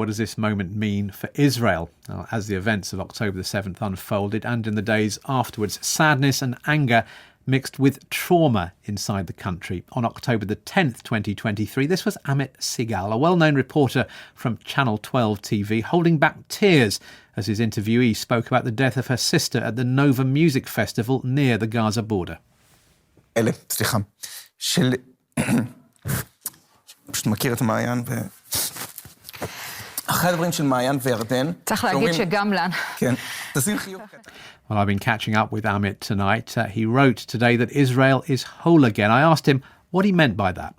what does this moment mean for Israel? Well, as the events of October the 7th unfolded and in the days afterwards, sadness and anger mixed with trauma inside the country. On October the 10th, 2023, this was Amit Sehgal, a well-known reporter from Channel 12 TV, holding back tears as his interviewee spoke about the death of her sister at the Nova Music Festival near the Gaza border. פשוט מכיר את מעיין אחרי הדברים של מעיין וירדן. צריך להגיד שגם לנו. כן, תשים חיוך. Well, I've been catching up with Amit tonight. He wrote today that Israel is whole again. I asked him what he meant by that.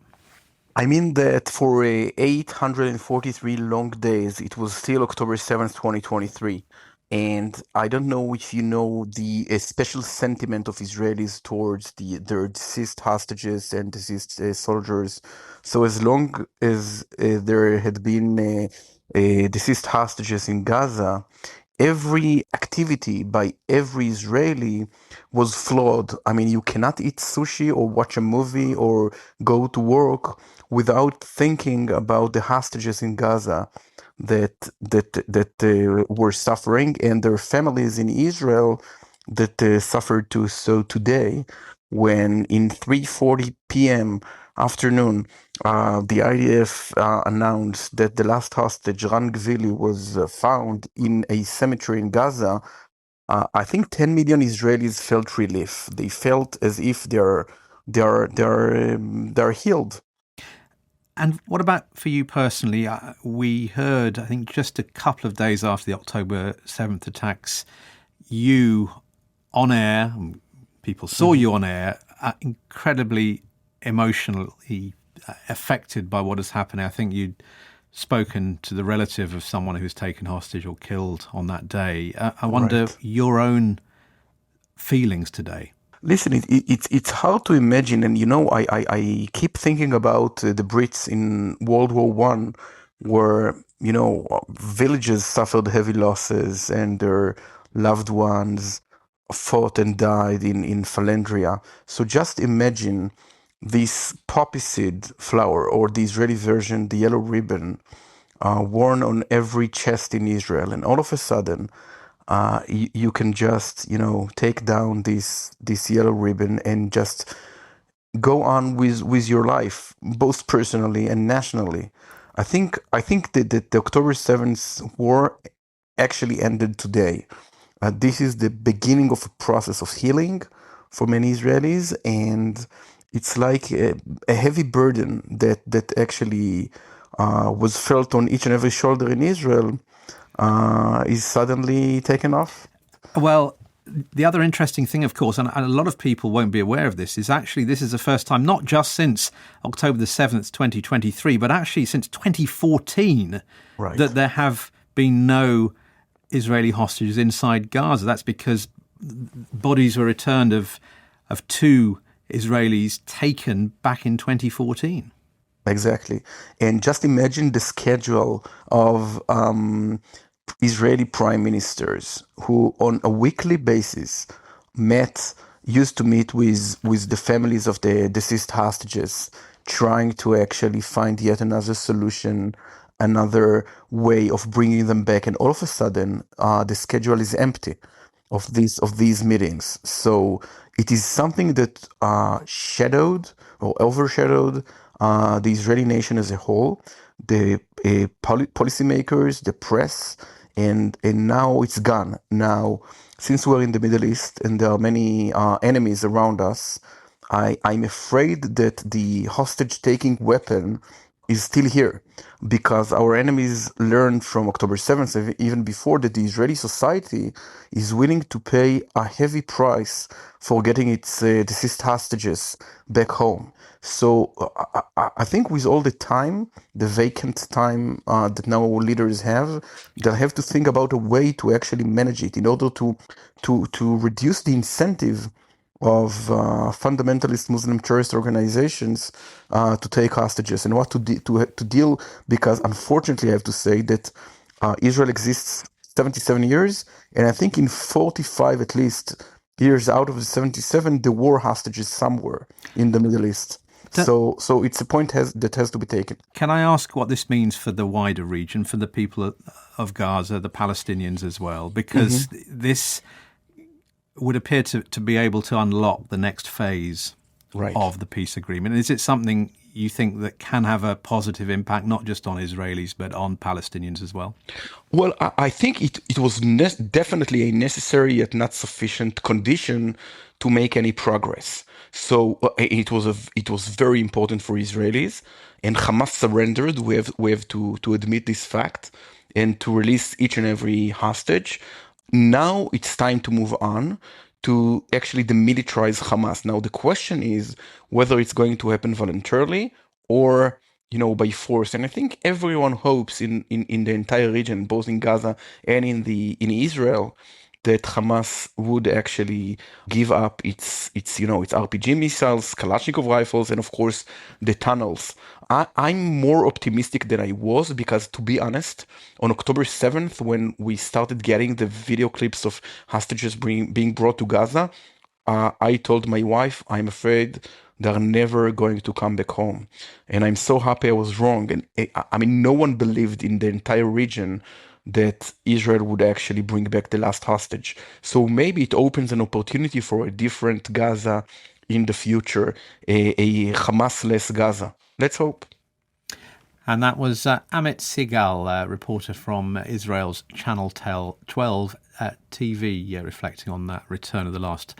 I mean that for 843 long days, it was still October 7th, 2023. And I don't know if you know the special sentiment of Israelis towards their deceased hostages and deceased soldiers. So as long as there had been deceased hostages in Gaza, every activity by every Israeli was flawed. I mean, you cannot eat sushi or watch a movie or go to work without thinking about the hostages in Gaza that were suffering and their families in Israel that suffered too. So today, when in 3:40 p.m. afternoon, the IDF announced that the last hostage, Gואiלי, was found in a cemetery in Gaza, I think 10 million Israelis felt relief. They felt as if they're healed. And what about for you personally? We heard, I think, just a couple of days after the October 7th attacks, you on air, people saw you on air, incredibly emotionally affected by what has happened. I think you'd spoken to the relative of someone who was taken hostage or killed on that day. I wonder your own feelings today. Listen, it's hard to imagine, and I keep thinking about the Brits in World War I, where villages suffered heavy losses and their loved ones fought and died in Falandria. So just imagine this poppy seed flower, or the Israeli version, the yellow ribbon, worn on every chest in Israel, and all of a sudden, you can just, take down this yellow ribbon and just go on with your life, both personally and nationally. I think that the October 7th war actually ended today. This is the beginning of a process of healing for many Israelis, and it's like a heavy burden that actually was felt on each and every shoulder in Israel. Is suddenly taken off? Well, the other interesting thing, of course, and a lot of people won't be aware of this, is actually this is the first time, not just since October the 7th, 2023, but actually since 2014, that there have been no Israeli hostages inside Gaza. That's because bodies were returned of two Israelis taken back in 2014. Exactly. And just imagine the schedule of Israeli prime ministers who on a weekly basis used to meet with the families of the deceased hostages, trying to actually find yet another solution, another way of bringing them back. And all of a sudden, the schedule is empty of these meetings. So it is something that shadowed or overshadowed the Israeli nation as a whole, the policymakers, the press, and now it's gone. Now, since we're in the Middle East and there are many enemies around us, I'm afraid that the hostage-taking weapon is still here, because our enemies learned from October 7th, even before, that the Israeli society is willing to pay a heavy price for getting its deceased hostages back home. So I think with all the time, the vacant time that now our leaders have, they'll have to think about a way to actually manage it in order to reduce the incentive of fundamentalist Muslim terrorist organizations to take hostages and what to deal, because unfortunately I have to say that Israel exists 77 years, and I think in 45 at least years out of the 77, there were hostages somewhere in the Middle East. So it's a point that has to be taken. Can I ask what this means for the wider region, for the people of Gaza, the Palestinians as well? Because this would appear to be able to unlock the next phase of the peace agreement. Is it something you think that can have a positive impact, not just on Israelis, but on Palestinians as well? Well, I think it was definitely a necessary yet not sufficient condition to make any progress. So it was very important for Israelis, and Hamas surrendered. We have to admit this fact and to release each and every hostage. Now it's time to move on to actually demilitarize Hamas. Now the question is whether it's going to happen voluntarily or by force. And I think everyone hopes in the entire region, both in Gaza and in Israel, that Hamas would actually give up its RPG missiles, Kalashnikov rifles, and of course the tunnels. I'm more optimistic than I was because, to be honest, on October 7th, when we started getting the video clips of hostages being brought to Gaza, I told my wife, I'm afraid they're never going to come back home. And I'm so happy I was wrong. And I mean, no one believed in the entire region that Israel would actually bring back the last hostage. So maybe it opens an opportunity for a different Gaza in the future, a Hamas-less Gaza. Let's hope. And that was Amit Segel, reporter from Israel's Channel 12 TV, reflecting on that return of the last